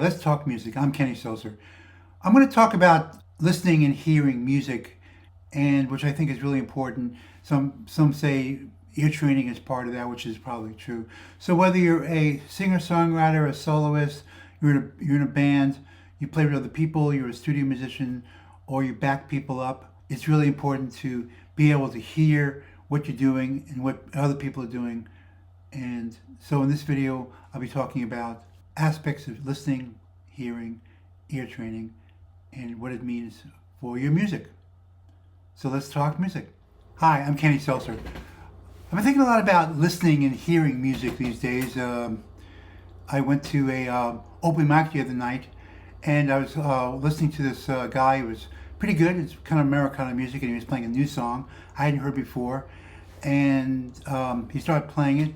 let's talk music. I'm Kenny Selcer. I'm going to talk about listening and hearing music, and which I think is really important. Some say ear training is part of that, which is probably true. So whether you're a singer-songwriter, a soloist, you're in a band, you play with other people, you're a studio musician, or you back people up, it's really important to be able to hear what you're doing and what other people are doing. And so in this video, I'll be talking about aspects of listening, hearing, ear training, and what it means for your music. So let's talk music. Hi, I'm Kenny Selcer. I've been thinking a lot about listening and hearing music these days. I went to a open mic the other night, and I was listening to this guy who was pretty good. It's kind of Americana music, and he was playing a new song I hadn't heard before. And he started playing it.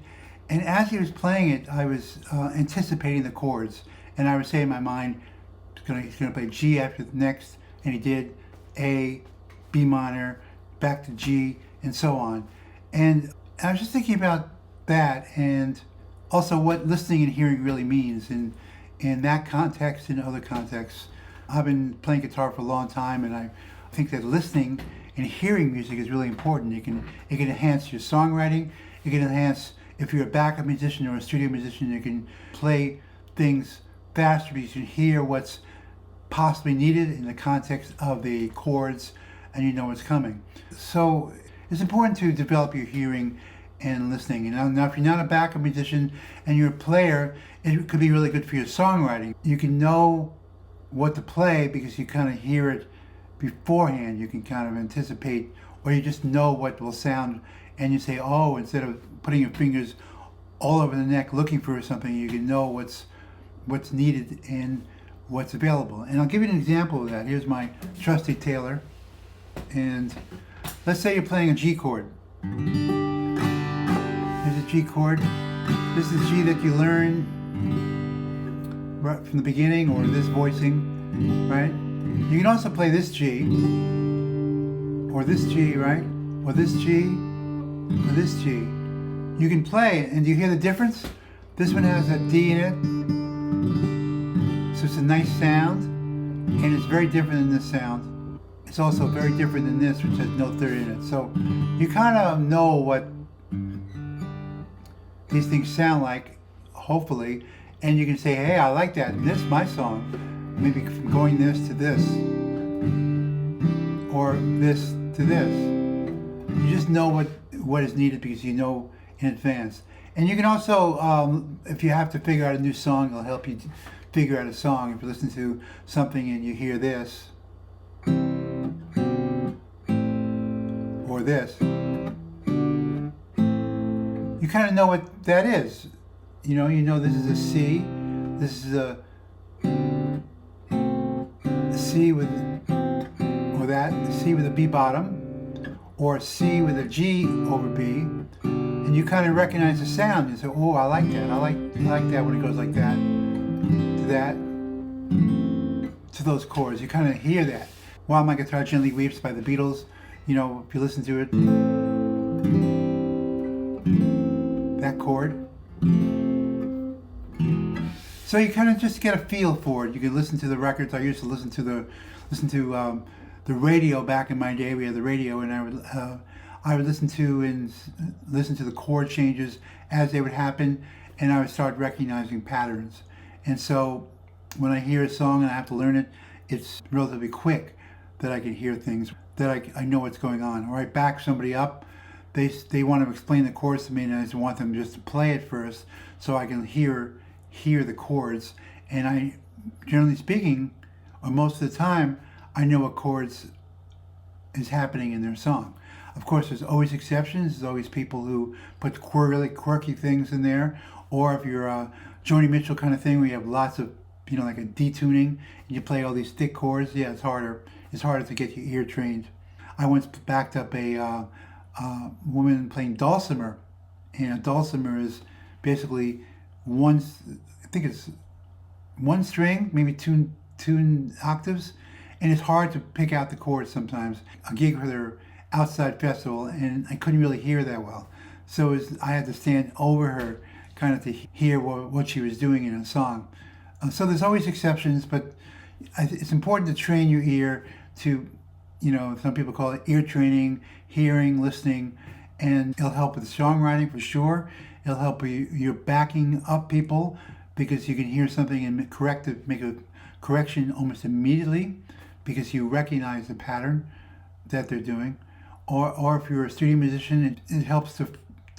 And as he was playing it, I was anticipating the chords. And I would say in my mind, he's going to play G after the next. And he did A, B minor, back to G, and so on. And I was just thinking about that and also what listening and hearing really means in that context and other contexts. I've been playing guitar for a long time, and I think that listening and hearing music is really important. It can enhance your songwriting. It can enhance, if you're a backup musician or a studio musician, you can play things faster because you can hear what's possibly needed in the context of the chords, and you know what's coming. So it's important to develop your hearing and listening. And now if you're not a backup musician and you're a player, it could be really good for your songwriting. You can know what to play because you kind of hear it beforehand. You can kind of anticipate, or you just know what will sound, and you say, oh, instead of putting your fingers all over the neck looking for something, you can know what's needed and what's available. And I'll give you an example of that. Here's my trusty Taylor, and let's say you're playing a G chord. Here's a G chord. This is G that you learn right from the beginning, or this voicing, right? You can also play this G, or this G, right? Or this G, or this G. You can play it, and do you hear the difference? This one has a D in it, so it's a nice sound, and it's very different than this sound. It's also very different than this, which has no third in it. So you kind of know what these things sound like, hopefully, and you can say, hey, I like that, and this is my song. Maybe from going this to this, or this to this. You just know what is needed because you know in advance. And you can also, if you have to figure out a new song, it'll help you figure out a song. If you listen to something and you hear this, or this, you kind of know what that is. You know this is a C, this is a C with, or that, C with a B bottom, or C with a G over B, and you kind of recognize the sound. You say, oh, I like that. I like that when it goes like that, to those chords. You kind of hear that. While My Guitar Gently Weeps by the Beatles, if you listen to it, that chord. So you kind of just get a feel for it. You can listen to the records. I used to listen to the radio back in my day. We had the radio, and I would listen to the chord changes as they would happen, and I would start recognizing patterns. And so when I hear a song and I have to learn it, it's relatively quick that I can hear things, that I know what's going on. Or I back somebody up. They want to explain the chords to me, and I just want them just to play it first so I can hear the chords. And I, generally speaking, or most of the time, I know what chords is happening in their song. Of course, there's always exceptions. There's always people who put really quirky things in there. Or if you're a Joni Mitchell kind of thing, where you have lots of, like a detuning, and you play all these thick chords, yeah, it's harder. It's harder to get your ear trained. I once backed up a woman playing dulcimer, and a dulcimer is basically I think it's one string, maybe two octaves, and it's hard to pick out the chords sometimes. A gig for their outside festival, and I couldn't really hear that well. So I had to stand over her kind of to hear what she was doing in a song. So there's always exceptions, but it's important to train your ear to, some people call it ear training, hearing, listening, and it'll help with songwriting for sure. It'll help you're backing up people because you can hear something and make a correction almost immediately because you recognize the pattern that they're doing. Or if you're a studio musician, it helps to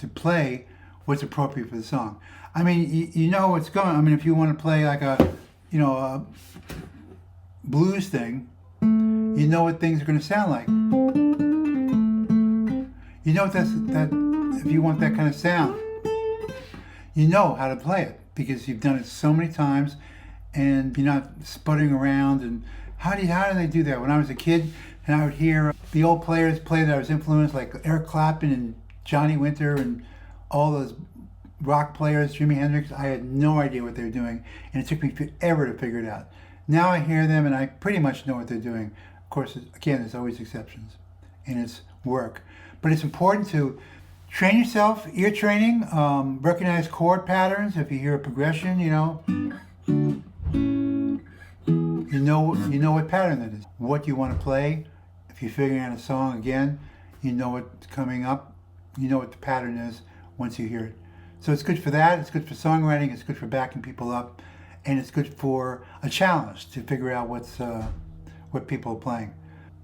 play what's appropriate for the song. I mean, you know what's going on. I mean, if you want to play like a blues thing, you know what things are going to sound like. You know that if you want that kind of sound, you know how to play it because you've done it so many times, and you're not sputtering around. And how do they do that? When I was a kid, and I would hear the old players play that I was influenced, like Eric Clapton and Johnny Winter and all those rock players, Jimi Hendrix. I had no idea what they were doing, and it took me forever to figure it out. Now I hear them, and I pretty much know what they're doing. Of course, again, there's always exceptions, and it's work. But it's important to train yourself, ear training, recognize chord patterns. If you hear a progression, you know what pattern that is, what you want to play. If you're figuring out a song, again, you know what's coming up, you know what the pattern is once you hear it. So it's good for that, it's good for songwriting, it's good for backing people up, and it's good for a challenge to figure out what people are playing.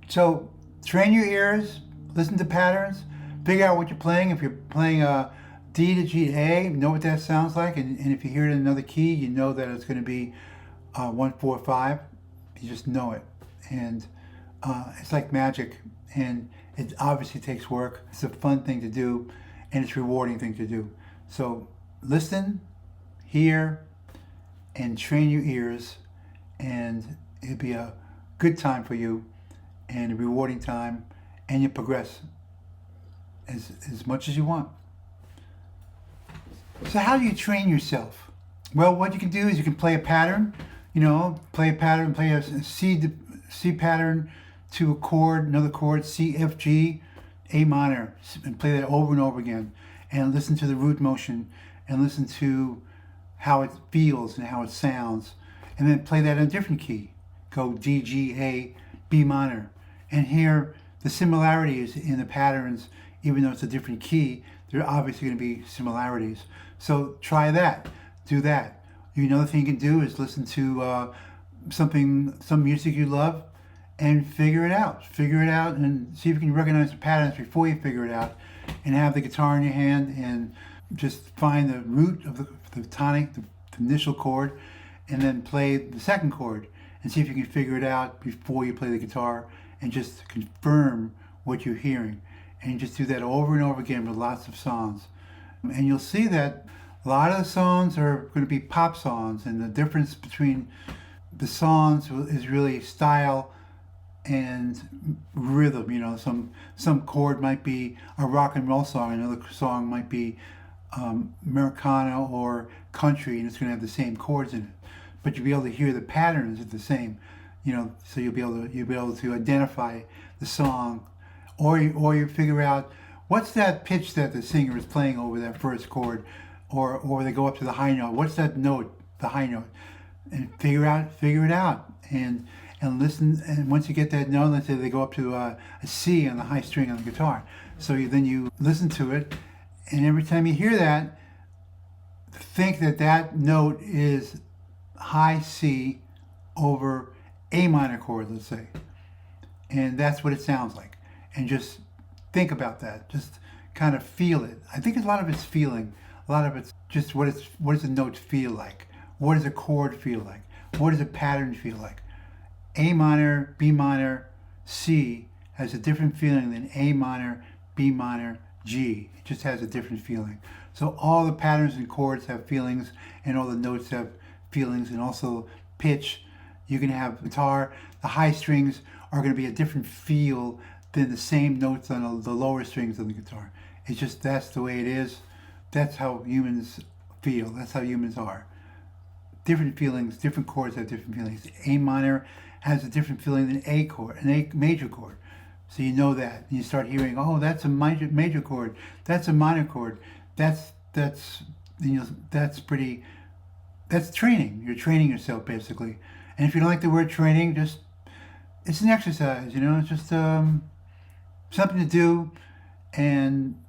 So train your ears, listen to patterns, figure out what you're playing. If you're playing a D to G to A, know what that sounds like, and if you hear it in another key, you know that it's going to be 1, 4, 5. You just know it, and it's like magic, and it obviously takes work. It's a fun thing to do, and it's a rewarding thing to do. So listen, hear, and train your ears, and it'll be a good time for you, and a rewarding time, and you progress as much as you want. So how do you train yourself? Well, what you can do is you can play a pattern, play a C pattern to a chord, another chord, C, F, G, A minor, and play that over and over again, and listen to the root motion, and listen to how it feels and how it sounds, and then play that in a different key. Go D, G, A, B minor, and hear the similarities in the patterns. Even though it's a different key, there are obviously going to be similarities. So try that, do that. Another thing you can do is listen to some music you love, and figure it out. Figure it out and see if you can recognize the patterns before you figure it out, and have the guitar in your hand and just find the root of the tonic, the initial chord, and then play the second chord and see if you can figure it out before you play the guitar, and just confirm what you're hearing. And you just do that over and over again with lots of songs. And you'll see that a lot of the songs are going to be pop songs, and the difference between the songs is really style and rhythm. Some chord might be a rock and roll song, another song might be Americana or country, and it's going to have the same chords in it. But you'll be able to hear the patterns are the same, so you'll be able to identify the song, or you figure out what's that pitch that the singer is playing over that first chord, or they go up to the high note. What's that note, the high note, and figure it out, and listen. And once you get that note, let's say they go up to a C on the high string on the guitar. So then you listen to it, and every time you hear that, think that note is high C over A minor chord, let's say, and that's what it sounds like. And just think about that. Just kind of feel it. I think a lot of it's feeling. A lot of it's just what does the note feel like? What does a chord feel like? What does a pattern feel like? A minor, B minor, C has a different feeling than A minor, B minor, G. It just has a different feeling. So all the patterns and chords have feelings, and all the notes have feelings, and also pitch. You can have guitar, the high strings are going to be a different feel than the same notes on the lower strings of the guitar. It's just, that's the way it is. That's how humans feel. That's how humans are. Different feelings, different chords have different feelings. A minor has a different feeling than A chord, an A major chord. So you know that. And you start hearing, oh, that's a major chord. That's a minor chord. That's that's training. You're training yourself basically. And if you don't like the word training, just it's an exercise. It's just something to do, and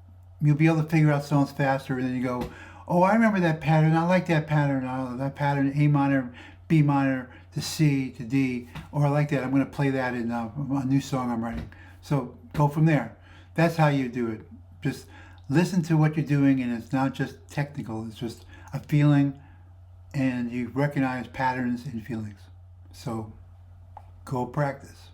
you'll be able to figure out songs faster. And then you go, oh, I remember that pattern. I like that pattern. That pattern, A minor, B minor, to C, to D. Or I like that. I'm going to play that in a new song I'm writing. So go from there. That's how you do it. Just listen to what you're doing, and it's not just technical. It's just a feeling, and you recognize patterns and feelings. So go practice.